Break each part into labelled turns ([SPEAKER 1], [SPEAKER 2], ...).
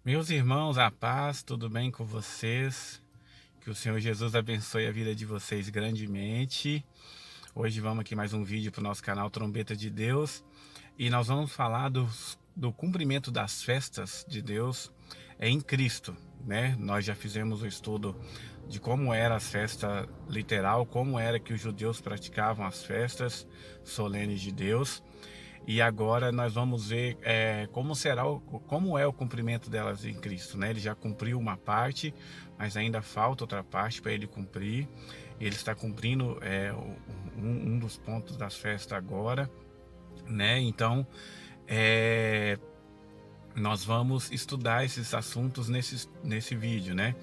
[SPEAKER 1] Meus irmãos, a paz, tudo bem com vocês? Que o Senhor Jesus abençoe a vida de vocês grandemente. Hoje vamos aqui mais um vídeo para o nosso canal Trombeta de Deus e nós vamos falar do cumprimento das festas de Deus em Cristo, né? Nós já fizemos o estudo de como era as festas literal, como era que os judeus praticavam as festas solenes de Deus. E agora nós vamos ver como é o cumprimento delas em Cristo, né? Ele já cumpriu uma parte, mas ainda falta outra parte para ele cumprir. Ele está cumprindo um dos pontos das festas agora, né? Então, é, nós vamos estudar esses assuntos nesse vídeo, né?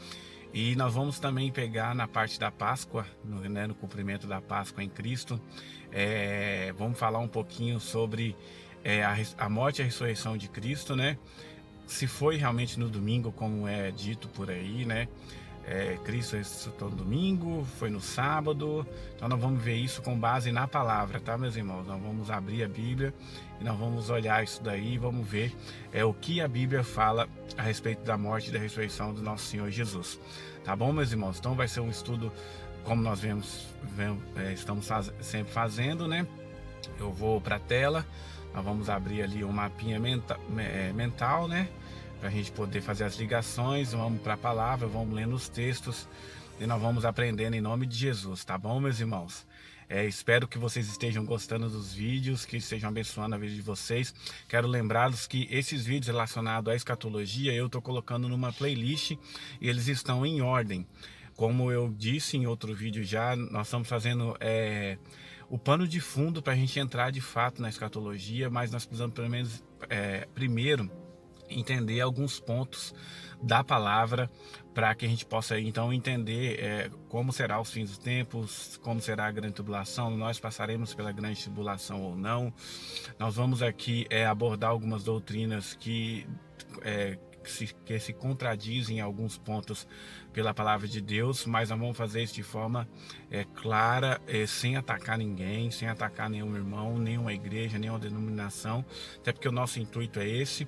[SPEAKER 1] E nós vamos também pegar na parte da Páscoa, no cumprimento da Páscoa em Cristo. Vamos falar um pouquinho sobre a morte e a ressurreição de Cristo, né? Se foi realmente no domingo, como é dito por aí, né? Cristo ressuscitou no domingo, foi no sábado. Então nós vamos ver isso com base na palavra, tá, meus irmãos? Nós vamos abrir a Bíblia e nós vamos olhar isso daí e vamos ver o que a Bíblia fala a respeito da morte e da ressurreição do nosso Senhor Jesus. Tá bom, meus irmãos? Então vai ser um estudo como nós estamos sempre fazendo, né? Eu vou para a tela, nós vamos abrir ali um mapinha mental, né? Para a gente poder fazer as ligações, vamos para a palavra, vamos lendo os textos e nós vamos aprendendo em nome de Jesus, tá bom, meus irmãos? Espero que vocês estejam gostando dos vídeos, que estejam abençoando a vida de vocês. Quero lembrá-los que esses vídeos relacionados à escatologia eu estou colocando numa playlist e eles estão em ordem. Como eu disse em outro vídeo já, nós estamos fazendo o pano de fundo para a gente entrar de fato na escatologia, mas nós precisamos pelo menos primeiro entender alguns pontos da palavra para que a gente possa então entender como será os fins dos tempos, como será a grande tribulação, nós passaremos pela grande tribulação ou não. Nós vamos aqui abordar algumas doutrinas que se contradizem em alguns pontos pela palavra de Deus, mas nós vamos fazer isso de forma clara, sem atacar ninguém, sem atacar nenhum irmão, nenhuma igreja, nenhuma denominação, até porque o nosso intuito é esse.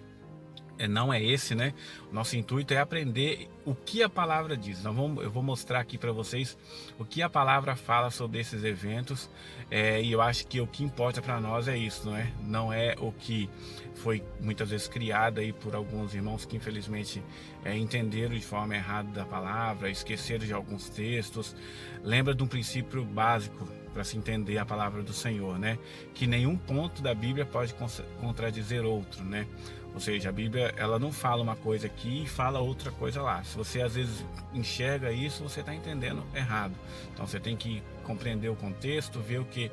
[SPEAKER 1] Não é esse, né? O nosso intuito é aprender o que a palavra diz. Eu vou mostrar aqui para vocês o que a palavra fala sobre esses eventos, e eu acho que o que importa para nós é isso, não é? Não é o que foi muitas vezes criado aí por alguns irmãos que infelizmente entenderam de forma errada da palavra, esqueceram de alguns textos. Lembra de um princípio básico para se entender a palavra do Senhor, né? Que nenhum ponto da Bíblia pode contradizer outro, né? Ou seja, a Bíblia ela não fala uma coisa aqui e fala outra coisa lá. Se você às vezes enxerga isso, você está entendendo errado. Então você tem que compreender o contexto, ver o que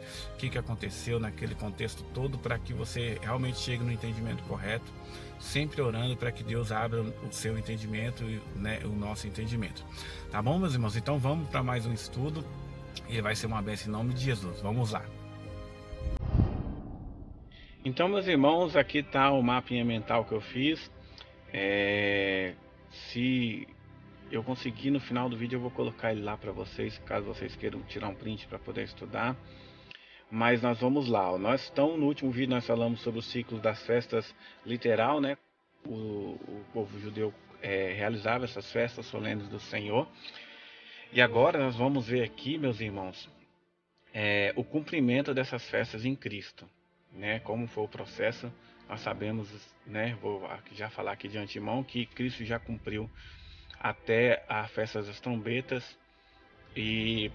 [SPEAKER 1] aconteceu naquele contexto todo para que você realmente chegue no entendimento correto, sempre orando para que Deus abra o seu entendimento e, né, o nosso entendimento. Tá bom, meus irmãos? Então vamos para mais um estudo e vai ser uma bênção em nome de Jesus. Vamos lá. Então, meus irmãos, aqui está o mapinha mental que eu fiz. Se eu conseguir no final do vídeo, eu vou colocar ele lá para vocês, caso vocês queiram tirar um print para poder estudar. Mas nós vamos lá. Nós estamos no último vídeo, nós falamos sobre os ciclos das festas literal, né? O povo judeu realizava essas festas solenes do Senhor. E agora nós vamos ver aqui, meus irmãos, o cumprimento dessas festas em Cristo, né? Como foi o processo, nós sabemos, né? Vou já falar aqui de antemão que Cristo já cumpriu até a festa das trombetas e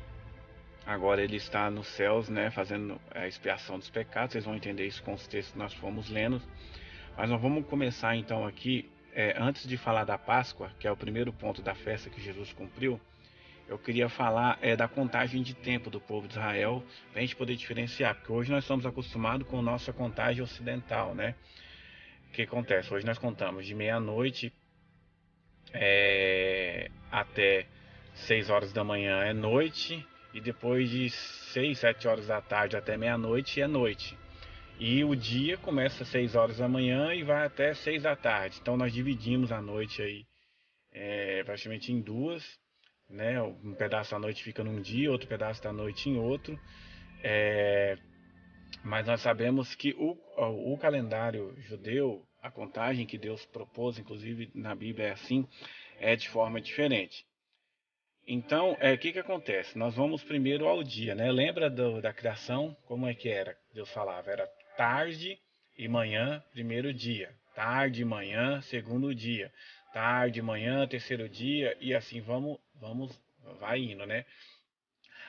[SPEAKER 1] agora ele está nos céus, né? Fazendo a expiação dos pecados. Vocês vão entender isso com os textos que nós fomos lendo. Mas nós vamos começar então aqui, antes de falar da Páscoa, que é o primeiro ponto da festa que Jesus cumpriu. Eu queria falar da contagem de tempo do povo de Israel, para a gente poder diferenciar, porque hoje nós estamos acostumados com a nossa contagem ocidental, né? O que acontece? Hoje nós contamos de meia-noite até 6 horas da manhã é noite, e depois de 6, 7 horas da tarde até meia-noite é noite. E o dia começa às 6 horas da manhã e vai até 6 da tarde. Então nós dividimos a noite aí praticamente em duas, né? Um pedaço da noite fica num dia, outro pedaço da noite em outro. Mas nós sabemos que o calendário judeu, a contagem que Deus propôs, inclusive na Bíblia é assim, é de forma diferente. Então, o que acontece? Nós vamos primeiro ao dia, né? Lembra da criação? Como é que era? Deus falava, era tarde e manhã, primeiro dia. Tarde e manhã, segundo dia. Tarde e manhã, terceiro dia. E assim vai indo, né?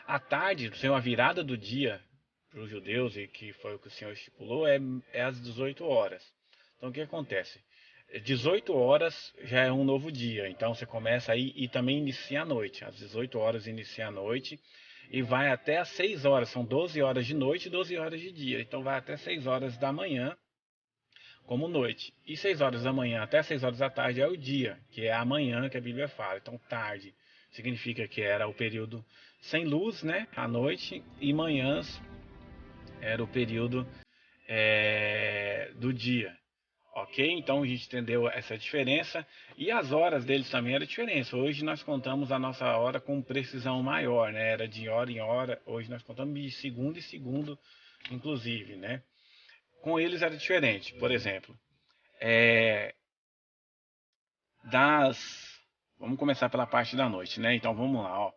[SPEAKER 1] À tarde, a virada do dia para os judeus, e que foi o que o Senhor estipulou, é às 18 horas. Então, o que acontece? 18 horas já é um novo dia, então você começa aí e também inicia a noite. Às 18 horas inicia a noite e vai até às 6 horas, são 12 horas de noite e 12 horas de dia. Então vai até 6 horas da manhã como noite. E 6 horas da manhã até 6 horas da tarde é o dia, que é a manhã que a Bíblia fala. Então tarde significa que era o período sem luz, né, à noite, e manhãs era o período do dia. Ok? Então a gente entendeu essa diferença e as horas deles também era diferença. Hoje nós contamos a nossa hora com precisão maior, né? Era de hora em hora. Hoje nós contamos de segundo em segundo, inclusive, né? Com eles era diferente. Por exemplo, é, vamos começar pela parte da noite, né? Então vamos lá, ó.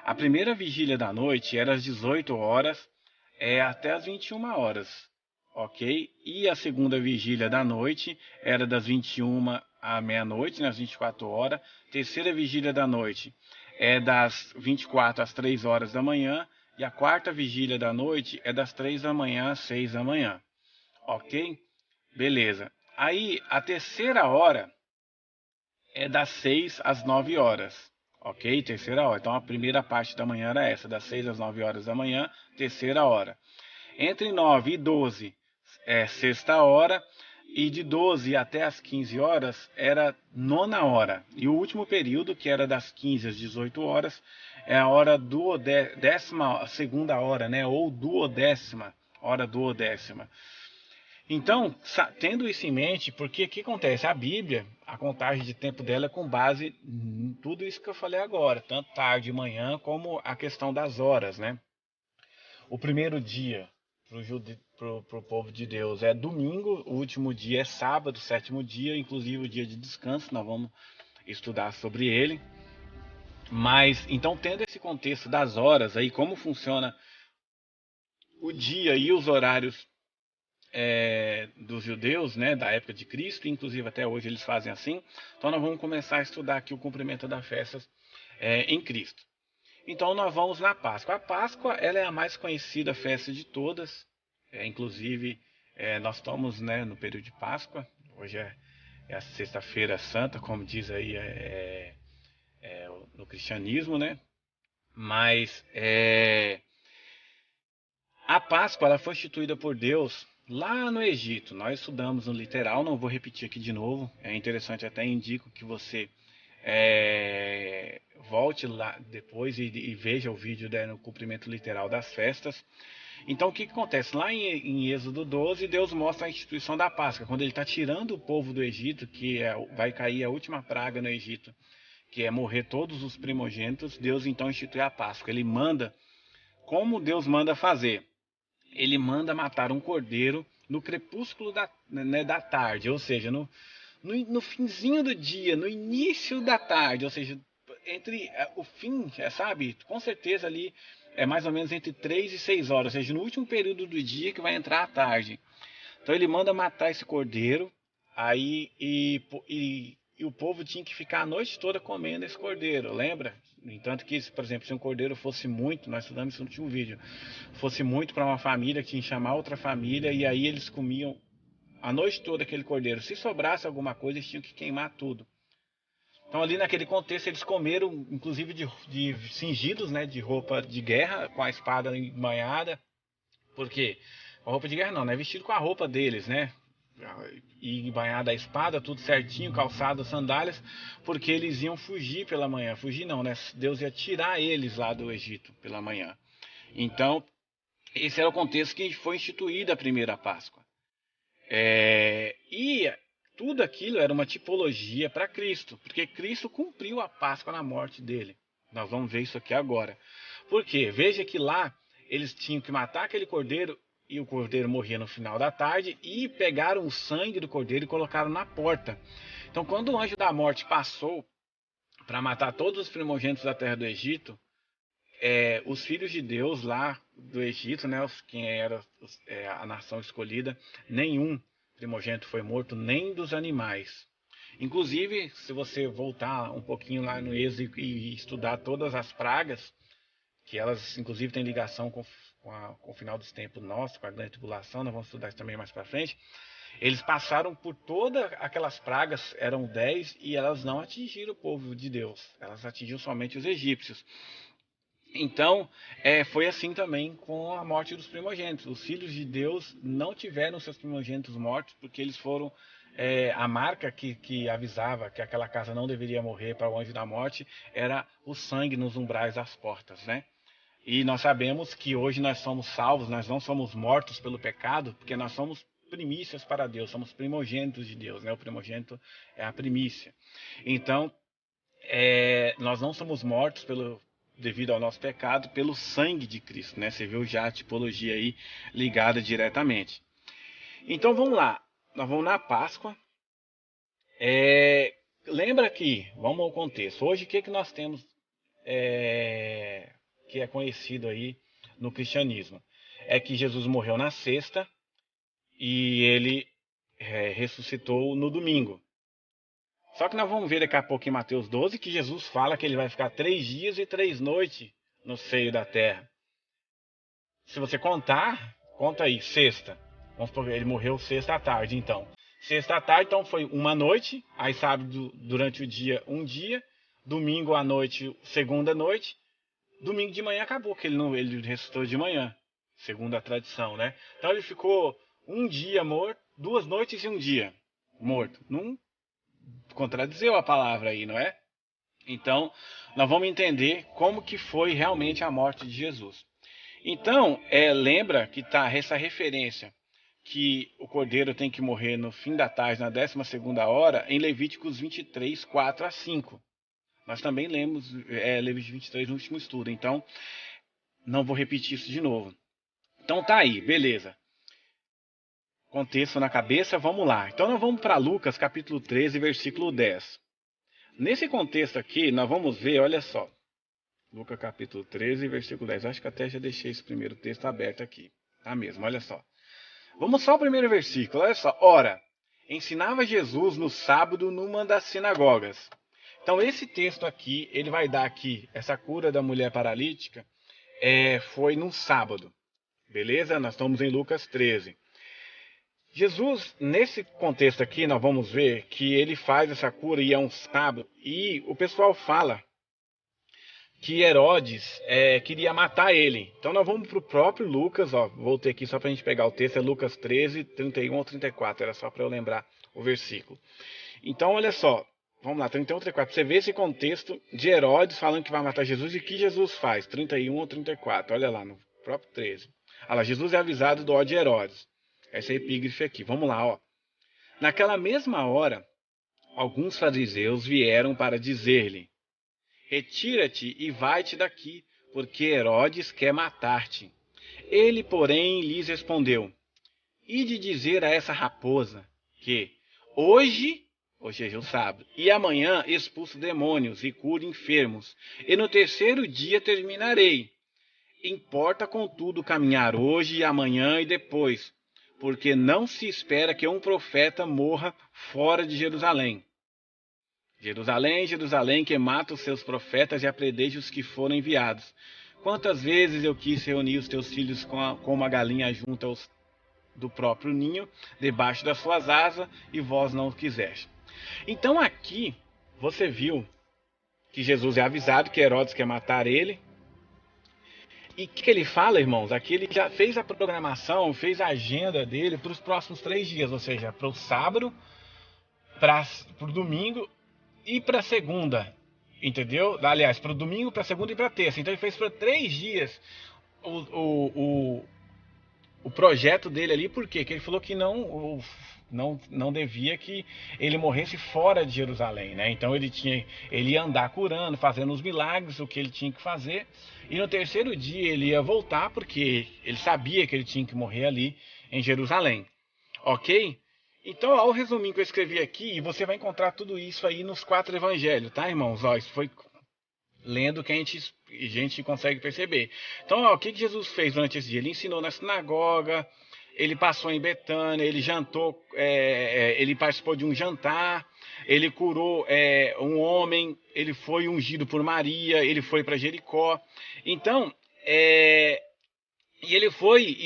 [SPEAKER 1] A primeira vigília da noite era às 18 horas até às 21 horas, ok? E a segunda vigília da noite era das 21 à meia-noite, nas 24 horas. Terceira vigília da noite é das 24 às 3 horas da manhã. E a quarta vigília da noite é das 3 da manhã às 6 da manhã, ok? Beleza. Aí a terceira hora é das 6 às 9 horas. Ok? Terceira hora. Então a primeira parte da manhã era essa, das 6 às 9 horas da manhã, terceira hora. Entre 9 e 12 é sexta hora. E de 12 até as 15 horas era nona hora. E o último período, que era das 15 às 18 horas, é a hora décima segunda hora, né? Ou duodécima, hora duodécima. Então, tendo isso em mente, porque o que acontece? A Bíblia, a contagem de tempo dela é com base em tudo isso que eu falei agora, tanto tarde e manhã, como a questão das horas, né? O primeiro dia para o povo de Deus é domingo, o último dia é sábado, o sétimo dia, inclusive o dia de descanso, nós vamos estudar sobre ele. Mas, então, tendo esse contexto das horas aí, como funciona o dia e os horários dos judeus, né, da época de Cristo, inclusive até hoje eles fazem assim. Então nós vamos começar a estudar aqui o cumprimento das festas em Cristo. Então nós vamos na Páscoa. A Páscoa ela é a mais conhecida festa de todas, inclusive nós estamos, né, no período de Páscoa. Hoje é a Sexta-feira Santa, como diz aí no cristianismo, né? Mas a Páscoa ela foi instituída por Deus lá no Egito. Nós estudamos no literal, não vou repetir aqui de novo. É interessante, até indico que você volte lá depois e veja o vídeo no cumprimento literal das festas. Então o que acontece? Lá em Êxodo 12, Deus mostra a instituição da Páscoa, quando ele está tirando o povo do Egito, que vai cair a última praga no Egito, que é morrer todos os primogênitos. Deus então institui a Páscoa. Ele manda, como Deus manda fazer. Ele manda matar um cordeiro no crepúsculo da tarde, ou seja, no finzinho do dia, no início da tarde, ou seja, entre o fim, sabe, com certeza ali é mais ou menos entre 3 e 6 horas, ou seja, no último período do dia que vai entrar a tarde. Então ele manda matar esse cordeiro, aí e o povo tinha que ficar a noite toda comendo esse cordeiro, lembra? No entanto que, por exemplo, se um cordeiro fosse muito, nós estudamos isso no último vídeo, fosse muito para uma família, que tinha que chamar outra família, e aí eles comiam a noite toda aquele cordeiro. Se sobrasse alguma coisa, eles tinham que queimar tudo. Então ali naquele contexto eles comeram, inclusive de cingidos, né, de roupa de guerra, com a espada embanhada. Por quê? Com a roupa de guerra não, né? Vestido com a roupa deles, né? E banhada a espada, tudo certinho, calçado, sandálias, porque eles iam fugir pela manhã. Fugir não, né? Deus ia tirar eles lá do Egito pela manhã. Então, esse era o contexto que foi instituída a primeira Páscoa. E tudo aquilo era uma tipologia para Cristo, porque Cristo cumpriu a Páscoa na morte dele. Nós vamos ver isso aqui agora. Por quê? Veja que lá eles tinham que matar aquele cordeiro e o cordeiro morria no final da tarde, e pegaram o sangue do cordeiro e colocaram na porta. Então, quando o anjo da morte passou para matar todos os primogênitos da terra do Egito, os filhos de Deus lá do Egito, né, quem era a nação escolhida, nenhum primogênito foi morto, nem dos animais. Inclusive, se você voltar um pouquinho lá no Êxodo e estudar todas as pragas, que elas inclusive têm ligação com o final dos tempos nosso, com a grande tribulação, nós vamos estudar isso também mais para frente. Eles passaram por todas aquelas pragas, eram 10, e elas não atingiram o povo de Deus, elas atingiram somente os egípcios. Então, foi assim também com a morte dos primogênitos. Os filhos de Deus não tiveram seus primogênitos mortos, porque eles foram a marca que avisava que aquela casa não deveria morrer para o anjo da morte, era o sangue nos umbrais das portas, né? E nós sabemos que hoje nós somos salvos, nós não somos mortos pelo pecado, porque nós somos primícias para Deus, somos primogênitos de Deus, né? O primogênito é a primícia. Então, nós não somos mortos devido ao nosso pecado, pelo sangue de Cristo, né? Você viu já a tipologia aí ligada diretamente. Então vamos lá, nós vamos na Páscoa. Lembra que, vamos ao contexto. Hoje o que nós temos que é conhecido aí no cristianismo? É que Jesus morreu na sexta e ele ressuscitou no domingo. Só que nós vamos ver daqui a pouco em Mateus 12 que Jesus fala que ele vai ficar 3 dias e 3 noites no seio da terra. Se você conta aí, sexta. Vamos supor que ele morreu sexta à tarde, então. Sexta à tarde, então foi uma noite. Aí sábado, durante o dia, um dia. Domingo à noite, segunda noite. Domingo de manhã acabou, que ele ressuscitou de manhã. Segundo a tradição, né? Então ele ficou um dia morto, 2 noites e um dia morto. Não contradizeu a palavra aí, não é? Então, nós vamos entender como que foi realmente a morte de Jesus. Então, lembra que está essa referência que o cordeiro tem que morrer no fim da tarde, na 12ª hora, em Levíticos 23, 4 a 5. Nós também lemos Levíticos 23 no último estudo, então não vou repetir isso de novo. Então tá aí, beleza. Contexto na cabeça, vamos lá. Então nós vamos para Lucas capítulo 13, versículo 10. Nesse contexto aqui, nós vamos ver, olha só. Lucas capítulo 13, versículo 10. Acho que até já deixei esse primeiro texto aberto aqui. Tá mesmo, olha só. Vamos só ao primeiro versículo, olha só. Ora, ensinava Jesus no sábado numa das sinagogas. Então esse texto aqui, ele vai dar aqui, essa cura da mulher paralítica, foi no sábado. Beleza? Nós estamos em Lucas 13. Jesus, nesse contexto aqui, nós vamos ver que ele faz essa cura e é um sábado. E o pessoal fala que Herodes queria matar ele. Então nós vamos para o próprio Lucas, ó, voltei aqui só para a gente pegar o texto, é Lucas 13, 31 ou 34, era só para eu lembrar o versículo. Então olha só, vamos lá, 31 ou 34, você vê esse contexto de Herodes falando que vai matar Jesus e que Jesus faz, 31 ou 34, olha lá no próprio 13. Olha lá, Jesus é avisado do ódio de Herodes. Essa é a epígrafe aqui, vamos lá, ó. Naquela mesma hora, alguns fariseus vieram para dizer-lhe: retira-te e vai-te daqui, porque Herodes quer matar-te. Ele, porém, lhes respondeu: ide dizer a essa raposa que hoje é o sábado, e amanhã expulso demônios e curo enfermos, e no terceiro dia terminarei. Importa, contudo, caminhar hoje e amanhã e depois, porque não se espera que um profeta morra fora de Jerusalém. Jerusalém, Jerusalém, que mata os seus profetas e apredeja os que foram enviados. Quantas vezes eu quis reunir os teus filhos como uma galinha junta do próprio ninho, debaixo das suas asas, e vós não o quiseste. Então aqui, você viu que Jesus é avisado que Herodes quer matar ele. E o que ele fala, irmãos? Aqui ele já fez a programação, fez a agenda dele para os próximos 3 dias, ou seja, para o sábado, para o domingo e para a segunda, entendeu? Aliás, para o domingo, para a segunda e para a terça. Então ele fez para 3 dias o o projeto dele ali, por quê? Que ele falou que não devia que ele morresse fora de Jerusalém, né? Então ele ia andar curando, fazendo os milagres, o que ele tinha que fazer, e no terceiro dia ele ia voltar, porque ele sabia que ele tinha que morrer ali em Jerusalém, ok? Então, ao resuminho que eu escrevi aqui, e você vai encontrar tudo isso aí nos 4 evangelhos, tá, irmãos? Ó, isso foi lendo que a gente consegue perceber. Então, ó, o que Jesus fez durante esse dia? Ele ensinou na sinagoga, ele passou em Betânia, ele jantou, ele participou de um jantar, ele curou um homem, ele foi ungido por Maria, ele foi para Jericó. Então, e ele foi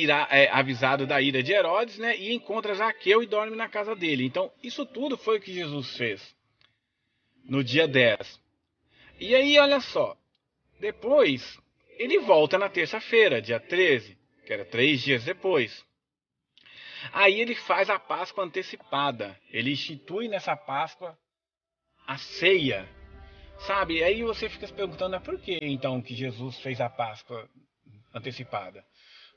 [SPEAKER 1] avisado da ira de Herodes, né? E encontra Zaqueu e dorme na casa dele. Então, isso tudo foi o que Jesus fez no dia 10. E aí, olha só. Depois, ele volta na terça-feira, dia 13, que era 3 dias depois. Aí ele faz a Páscoa antecipada. Ele institui nessa Páscoa a ceia. Sabe? Aí você fica se perguntando, por que então que Jesus fez a Páscoa antecipada?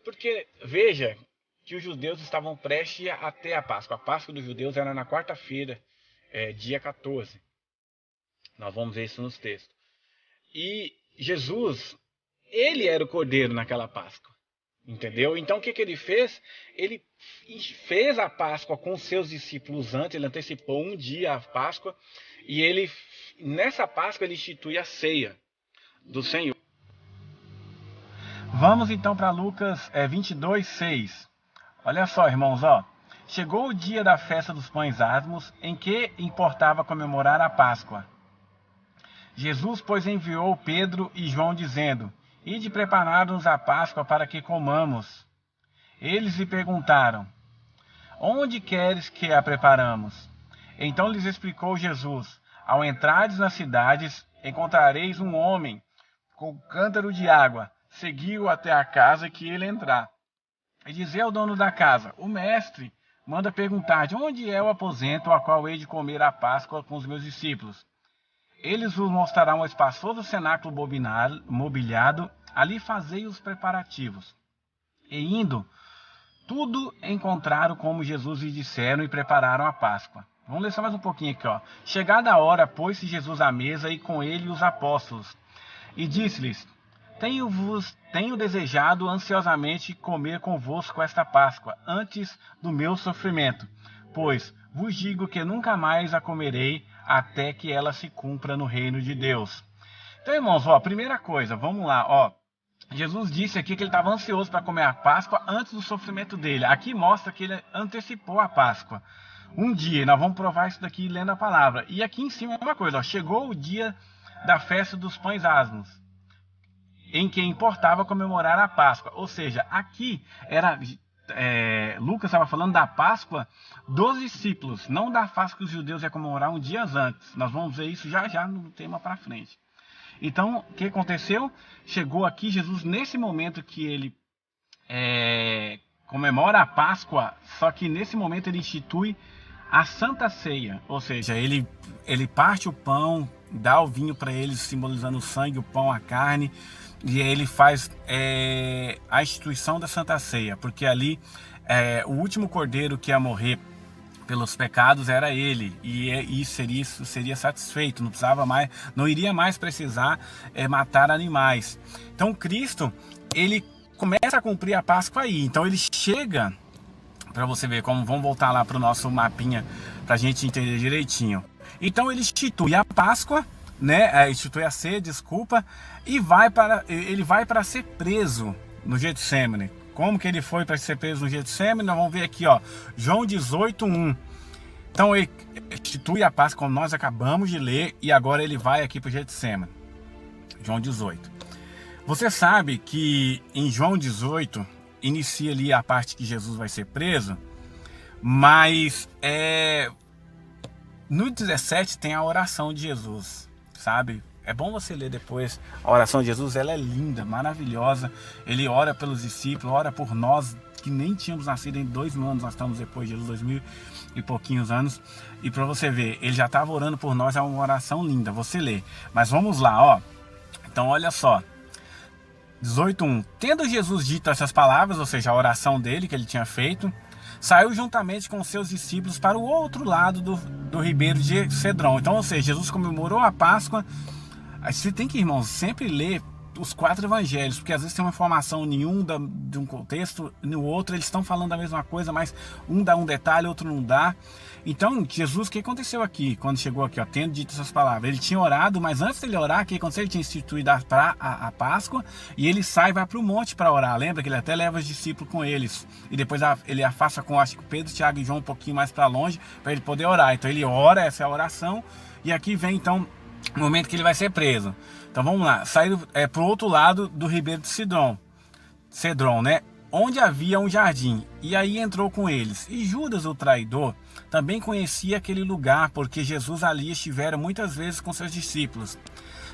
[SPEAKER 1] Porque, veja, que os judeus estavam prestes a ter a Páscoa. A Páscoa dos judeus era na quarta-feira, dia 14. Nós vamos ver isso nos textos. E Jesus, ele era o cordeiro naquela Páscoa. Entendeu? Então o que ele fez? Ele fez a Páscoa com seus discípulos antes, ele antecipou um dia a Páscoa. E nessa Páscoa ele institui a ceia do Senhor. Vamos então para Lucas 22:6. Olha só, irmãos, ó. Chegou o dia da festa dos pães asmos, em que importava comemorar a Páscoa. Jesus, pois, enviou Pedro e João, dizendo: Ide preparar-nos a Páscoa para que comamos. Eles lhe perguntaram: Onde queres que a preparamos? Então lhes explicou Jesus: Ao entrardes nas cidades, encontrareis um homem com um cântaro de água. Seguiu até a casa que ele entrar. E dizia ao dono da casa: O mestre manda perguntar de onde é o aposento a qual hei de comer a Páscoa com os meus discípulos. Eles vos mostrarão um espaçoso cenáculo mobiliado, ali fazei os preparativos. E indo, tudo encontraram como Jesus lhes disseram e prepararam a Páscoa. Vamos ler só mais um pouquinho aqui, ó. Chegada a hora, pôs-se Jesus à mesa e com ele os apóstolos. E disse-lhes: Tenho desejado ansiosamente comer convosco esta Páscoa, antes do meu sofrimento. Pois vos digo que nunca mais a comerei, até que ela se cumpra no reino de Deus. Então, irmãos, ó, primeira coisa, vamos lá, ó. Jesus disse aqui que ele estava ansioso para comer a Páscoa antes do sofrimento dele. Aqui mostra que ele antecipou a Páscoa. Um dia, nós vamos provar isso daqui lendo a palavra. E aqui em cima é uma coisa, ó, chegou o dia da festa dos pães asmos, em que importava comemorar a Páscoa. Ou seja, aqui era... Lucas estava falando da Páscoa dos discípulos, não da Páscoa que os judeus iam comemorar um dia antes. Nós vamos ver isso já no tema para frente. Então, o que aconteceu? Chegou aqui Jesus nesse momento que ele comemora a Páscoa, só que nesse momento ele institui a Santa Ceia. Ou seja, ele parte o pão, dá o vinho para eles, simbolizando o sangue, o pão, a carne. E aí ele faz a instituição da Santa Ceia, porque ali o último cordeiro que ia morrer pelos pecados era ele, e isso seria satisfeito, não iria mais precisar matar animais. Então Cristo, ele começa a cumprir a Páscoa aí. Então ele chega, para você ver como, vamos voltar lá para o nosso mapinha, para a gente entender direitinho. Então ele institui a Páscoa, né? Institui a ceia, desculpa, e ele vai para ser preso no Getsemane. Como que ele foi para ser preso no Getsemane? Nós vamos ver aqui, ó, João 18:1. Então ele institui a Páscoa, como nós acabamos de ler, e agora ele vai aqui para o Getsemane. João 18. Você sabe que em João 18 inicia ali a parte que Jesus vai ser preso, mas no 17 tem a oração de Jesus, sabe? É bom você ler depois a oração de Jesus, ela é linda, maravilhosa. Ele ora pelos discípulos, ora por nós que nem tínhamos nascido em 2000 anos, nós estamos depois de Jesus, 2000 e pouquinhos anos. E para você ver, ele já estava orando por nós, é uma oração linda, você lê. Mas vamos lá, ó. Então olha só. 18:1. Tendo Jesus dito essas palavras, ou seja, a oração dele que ele tinha feito, saiu juntamente com seus discípulos para o outro lado do ribeiro de Cedron. Então, ou seja, Jesus comemorou a Páscoa. Aí você tem que, irmãos, sempre ler os 4 evangelhos, porque às vezes tem uma informação em um de um contexto, no outro eles estão falando a mesma coisa, mas um dá um detalhe, outro não dá. Então, Jesus, o que aconteceu aqui, quando chegou aqui, ó, tendo dito essas palavras? Ele tinha orado, mas antes dele orar, o que aconteceu? Ele tinha instituído a Páscoa, e ele sai e vai para o monte para orar. Lembra que ele até leva os discípulos com eles, e depois ele afasta com, acho que Pedro, Tiago e João um pouquinho mais para longe, para ele poder orar. Então ele ora, essa é a oração, e aqui vem então o momento que ele vai ser preso. Então vamos lá, saíram para o outro lado do ribeiro de Cedron, né? Onde havia um jardim, e aí entrou com eles. E Judas, o traidor, também conhecia aquele lugar, porque Jesus ali estivera muitas vezes com seus discípulos.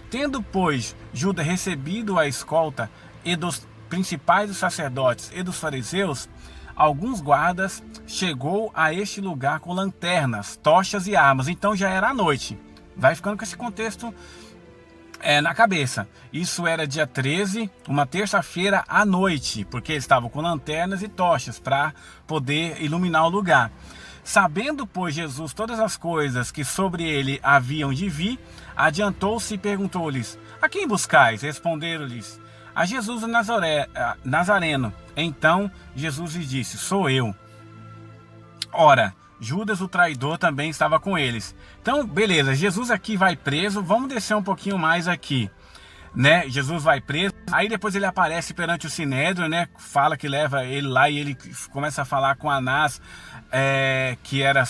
[SPEAKER 1] Tendo, pois, Judas recebido a escolta e dos principais dos sacerdotes e dos fariseus, alguns guardas chegou a este lugar com lanternas, tochas e armas. Então já era à noite. Vai ficando com esse contexto na cabeça. Isso era dia 13, uma terça-feira à noite, porque eles estavam com lanternas e tochas para poder iluminar o lugar. Sabendo, pois, Jesus todas as coisas que sobre ele haviam de vir, adiantou-se e perguntou-lhes: a quem buscais? Responderam-lhes: a Jesus o Nazareno. Então Jesus lhes disse: sou eu. Ora, Judas, o traidor, também estava com eles. Então, beleza, Jesus aqui vai preso. Vamos descer um pouquinho mais aqui, né? Jesus vai preso. Aí depois ele aparece perante o Sinédrio, né? Fala que leva ele lá e ele começa a falar com Anás, que era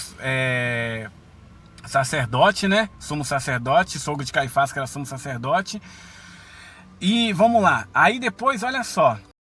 [SPEAKER 1] sacerdote, né? Sumo sacerdote, sogro de Caifás, que era sumo sacerdote. E vamos lá. Aí depois, olha só.